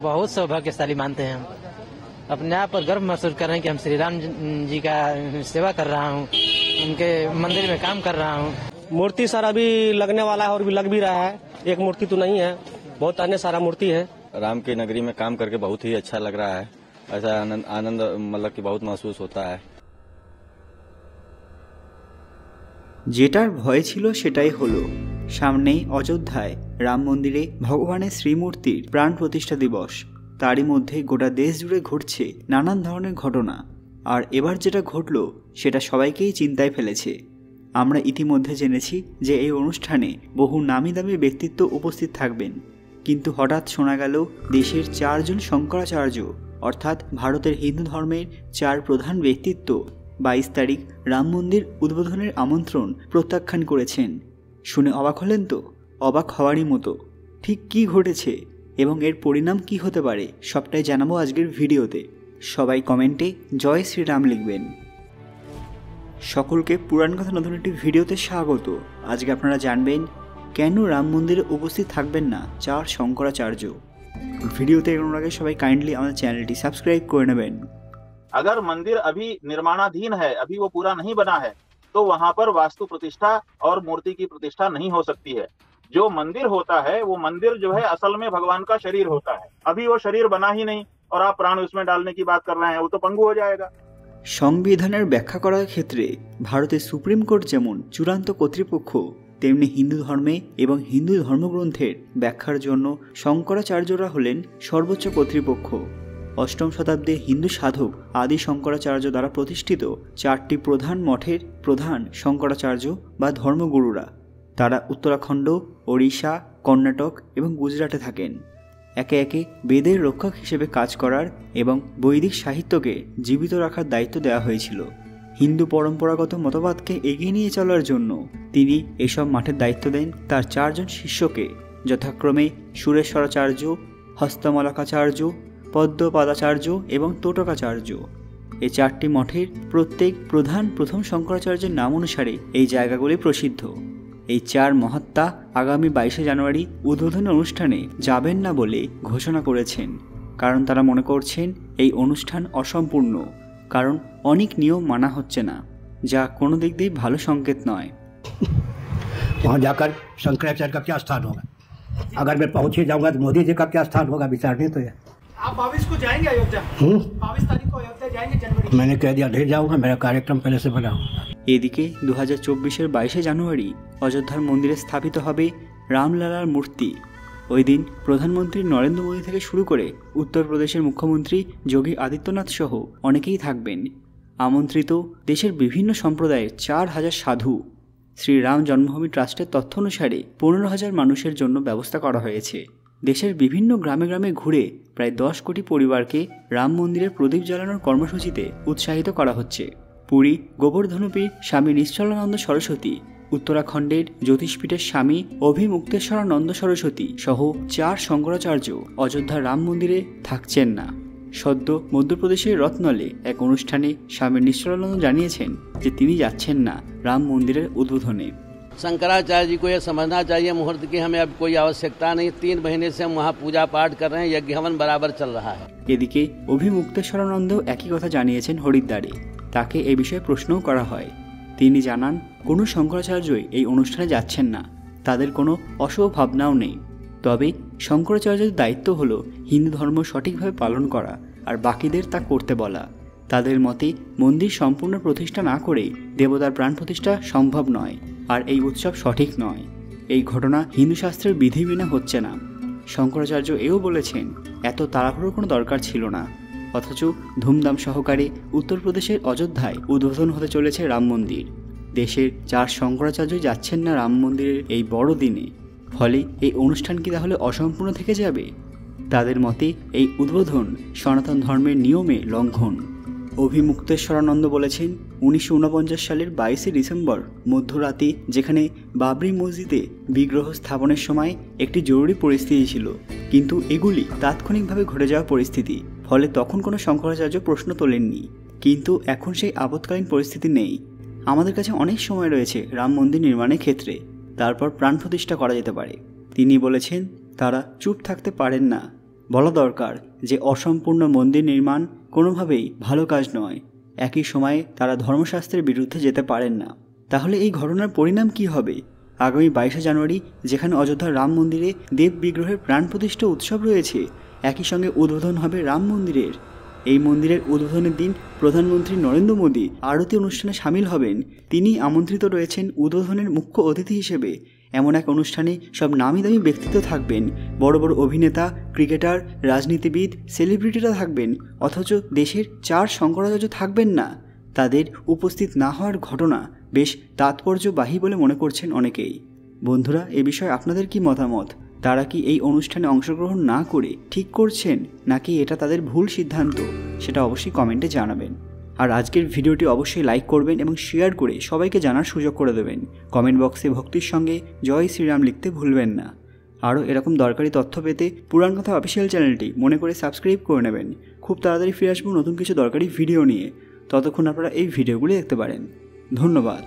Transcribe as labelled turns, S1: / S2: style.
S1: बहुत सौभाग्यशाली मानते हैं हम। अपने आप पर गर्व महसूस कर रहे हैं कि हम श्री राम जी का सेवा कर रहा हूँ, उनके मंदिर में काम कर रहा हूँ।
S2: मूर्ति सारा भी लगने वाला है और भी लग भी रहा है। एक मूर्ति तो नहीं है, बहुत अन्य सारा मूर्ति है।
S3: राम की नगरी में काम करके बहुत ही अच्छा लग रहा है। ऐसा आनंद मतलब कि बहुत महसूस होता है।
S4: যেটার ভয় ছিল সেটাই হলো। সামনেই অযোধ্যায় রাম মন্দিরে ভগবানের শ্রীমূর্তির প্রাণ প্রতিষ্ঠা দিবস। তারই মধ্যে গোটা দেশ জুড়ে ঘটছে নানান ধরনের ঘটনা। আর এবার যেটা ঘটল সেটা সবাইকেই চিন্তায় ফেলেছে। আমরা ইতিমধ্যে জেনেছি যে এই অনুষ্ঠানে বহু নামি দামি ব্যক্তিত্ব উপস্থিত থাকবেন, কিন্তু হঠাৎ শোনা গেল দেশের 4 জন শঙ্করাচার্য অর্থাৎ ভারতের হিন্দু ধর্মের 4 প্রধান ব্যক্তিত্ব 22 তারিখ রাম মন্দির উদ্বোধনের আমন্ত্রণ প্রত্যাখ্যান করেছেন। শুনে অবাক হলেন তো? অবাক হওয়ারই মতো। ঠিক কী ঘটেছে এবং এর পরিণাম কি হতে পারে সবটাই জানাবো আজকের ভিডিওতে। সবাই কমেন্টে জয় শ্রীরাম লিখবেন। সকলকে পুরাণ কথা নতুন একটি ভিডিওতে স্বাগত। আজকে আপনারা জানবেন কেন রাম মন্দিরে উপস্থিত থাকবেন না 4 শঙ্করাচার্য। ভিডিওতে এগোনোর আগে সবাই কাইন্ডলি আমাদের চ্যানেলটি সাবস্ক্রাইব করে নেবেন।
S5: अगर मंदिर अभी निर्माणाधीन है, अभी वो पूरा नहीं बना है, तो वहां पर वास्तु प्रतिष्ठा और मूर्ति की प्रतिष्ठा नहीं हो सकती है। जो मंदिर होता है वो मंदिर जो है असल में भगवान का शरीर होता है। अभी वो शरीर बना ही नहीं और आप प्राण उसमें डालने की बात कर रहे हैं, वो तो पंगु हो जाएगा।
S4: সংবিধানের ব্যাখ্যা করার ক্ষেত্রে ভারতের সুপ্রিম কোর্ট যেমন চূড়ান্ত কর্তৃপক্ষ, তেমনি হিন্দু ধর্মে এবং হিন্দু ধর্মগ্রন্থের ব্যাখ্যার জন্য শঙ্করাচার্যরা হলেন সর্বোচ্চ কর্তৃপক্ষ। 8ম শতাব্দীর হিন্দু সাধক আদি শঙ্করাচার্য দ্বারা প্রতিষ্ঠিত 4টি প্রধান মঠের প্রধান শঙ্করাচার্য বা ধর্মগুরুরা। তারা উত্তরাখণ্ড, ওড়িশা, কর্ণাটক এবং গুজরাটে থাকেন। একে একে বেদের রক্ষক হিসেবে কাজ করার এবং বৈদিক সাহিত্যকে জীবিত রাখার দায়িত্ব দেওয়া হয়েছিল। হিন্দু পরম্পরাগত মতবাদকে এগিয়ে নিয়ে চলার জন্য তিনি এসব মাঠের দায়িত্ব দেন তার 4 জন শিষ্যকে, যথাক্রমে সুরেশ্বরাচার্য, হস্তমলকাচার্য, পদ্মপাদাচার্য এবং তোটকাচার্য। এই 4টি মঠের প্রত্যেক প্রধান প্রথম শঙ্করাচার্যের নাম অনুসারে এই জায়গাগুলি প্রসিদ্ধ। এই 4 মহাত্মা আগামী 22শে জানুয়ারি উদ্বোধনী অনুষ্ঠানে যাবেন না বলে ঘোষণা করেছেন, কারণ তারা মনে করছেন এই অনুষ্ঠান অসম্পূর্ণ, কারণ অনেক নিয়ম মানা হচ্ছে না, যা কোনো দিক দিয়ে ভালো সংকেত নয়।
S6: वहाँ जाकर शंकराचार्य का क्या स्थान होगा? अगर मैं पहुँच ही जाऊँगा तो मोदी जी का क्या स्थान होगा? विचारने तो है।
S7: आप 22 को जाएंगे अयोध्या? 22 तारीख को अयोध्या जाएंगे जनवरी?
S6: मैंने कह दिया नहीं जाऊँगा, मेरा कार्यक्रम पहले से बना।
S4: এদিকে 2024-এর 22শে জানুয়ারি অযোধ্যার মন্দিরে স্থাপিত হবে রামলালার মূর্তি। ওই দিন প্রধানমন্ত্রী নরেন্দ্র মোদী থেকে শুরু করে উত্তরপ্রদেশের মুখ্যমন্ত্রী যোগী আদিত্যনাথ সহ অনেকেই থাকবেন। আমন্ত্রিত দেশের বিভিন্ন সম্প্রদায়ের 4000 সাধু। শ্রীরাম জন্মভূমি ট্রাস্টের তথ্য অনুসারে 15,000 মানুষের জন্য ব্যবস্থা করা হয়েছে। দেশের বিভিন্ন গ্রামে গ্রামে ঘুরে প্রায় 10 কোটি পরিবারকে রাম মন্দিরের প্রদীপ জ্বালানোর কর্মসূচিতে উৎসাহিত করা হচ্ছে। পুরী গোবর্ধনপীর স্বামী নিশ্চলানন্দ সরস্বতী, উত্তরাখণ্ডের জ্যোতিষপীঠের স্বামী অভিমুক্তেশ্বরানন্দ সরস্বতী সহ 4 শঙ্করাচার্য অযোধ্যার রাম মন্দিরে থাকছেন না। সদ্য মধ্যপ্রদেশের রত্নলে এক অনুষ্ঠানে স্বামী নিশ্চলানন্দ জানিয়েছেন যে তিনি যাচ্ছেন না রাম মন্দিরের উদ্বোধনে।
S8: शंकराचार्य जी को यह समझना चाहिए मुहूर्त की हमें अब कोई आवश्यकता नहीं। 3 महीने से हम वहाँ पूजा पाठ कर रहे हैं, यज्ञ हवन बराबर चल रहा है।
S4: এদিকে অভিমুক্তেশ্বরানন্দ একই কথা জানিয়েছেন হরিদ্বারে। তাকে এই বিষয়ে প্রশ্নও করা হয়। তিনি জানান কোনো শঙ্করাচার্যই এই অনুষ্ঠানে যাচ্ছেন না, তাদের কোনো অশুভ ভাবনাও নেই। তবে শঙ্করাচার্যের দায়িত্ব হলো হিন্দু ধর্ম সঠিকভাবে পালন করা আর বাকিদের তা করতে বলা। তাদের মতে মন্দির সম্পূর্ণ প্রতিষ্ঠা না করে দেবতার প্রাণ প্রতিষ্ঠা সম্ভব নয়, আর এই উৎসব সঠিক নয়। এই ঘটনা হিন্দু শাস্ত্রের বিধি মেনে হচ্ছে না। শঙ্করাচার্য এও বলেছেন এত তাড়াহুড়োর কোনো দরকার ছিল না, অথচ ধুমধাম সহকারে উত্তরপ্রদেশের অযোধ্যায় উদ্বোধন হতে চলেছে রাম মন্দির। দেশের 4 শঙ্করাচার্য যাচ্ছেন না রাম মন্দিরের এই বড় দিনে। ফলে এই অনুষ্ঠান কি তাহলে অসম্পূর্ণ থেকে যাবে? তাদের মতে এই উদ্বোধন সনাতন ধর্মের নিয়মে লঙ্ঘন। অভিমুক্তেশ্বরানন্দ বলেছেন 1949 সালের 22শে ডিসেম্বর মধ্যরাতে যেখানে বাবরি মসজিদে বিগ্রহ স্থাপনের সময় একটি জরুরি পরিস্থিতি ছিল, কিন্তু এগুলি তাৎক্ষণিকভাবে ঘটে যাওয়া পরিস্থিতি। ফলে তখন কোনো শঙ্করাচার্য প্রশ্ন তোলেননি, কিন্তু এখন সেই আপৎকালীন পরিস্থিতি নেই। আমাদের কাছে অনেক সময় রয়েছে রাম মন্দির নির্মাণের ক্ষেত্রে, তারপর প্রাণ প্রতিষ্ঠা করা যেতে পারে। তিনি বলেছেন তারা চুপ থাকতে পারেন না, বলা দরকার যে অসম্পূর্ণ মন্দির নির্মাণ কোনোভাবেই ভালো কাজ নয়। একই সময়ে তারা ধর্মশাস্ত্রের বিরুদ্ধে যেতে পারেন না। তাহলে এই ঘটনার পরিণাম কি হবে? আগামী 22শে জানুয়ারি যেখানে অযোধ্যার রাম মন্দিরে দেব বিগ্রহের প্রাণ প্রতিষ্ঠা উৎসব রয়েছে, একই সঙ্গে উদ্বোধন হবে রাম মন্দিরের। এই মন্দিরের উদ্বোধনের দিন প্রধানমন্ত্রী নরেন্দ্র মোদী আরতি অনুষ্ঠানে সামিল হবেন। তিনি আমন্ত্রিত রয়েছেন উদ্বোধনের মুখ্য অতিথি হিসেবে। এমন এক অনুষ্ঠানে সব নামি দামি ব্যক্তিত্ব থাকবেন, বড় বড় অভিনেতা, ক্রিকেটার, রাজনীতিবিদ, সেলিব্রিটিরা থাকবেন, অথচ দেশের 4 শঙ্করাচার্য থাকবেন না। তাদের উপস্থিত না হওয়ার ঘটনা বেশ তাৎপর্যবাহী বলে মনে করছেন অনেকেই। বন্ধুরা, এ বিষয়ে আপনাদের কি মতামত? তারা কি এই অনুষ্ঠানে অংশগ্রহণ না করে ঠিক করছেন, নাকি এটা তাদের ভুল সিদ্ধান্ত? সেটা অবশ্যই কমেন্টে জানাবেন। আর আজকের ভিডিওটি অবশ্যই লাইক করবেন এবং শেয়ার করে সবাইকে জানার সুযোগ করে দেবেন। কমেন্ট বক্সে ভক্তির সঙ্গে জয় শ্রীরাম লিখতে ভুলবেন না। আরও এরকম দরকারি তথ্য পেতে পুরাণ কথা অফিসিয়াল চ্যানেলটি মনে করে সাবস্ক্রাইব করে নেবেন। খুব তাড়াতাড়ি ফিরে আসবো নতুন কিছু দরকারি ভিডিও নিয়ে। ততক্ষণ আপনারা এই ভিডিওগুলি দেখতে পারেন। ধন্যবাদ।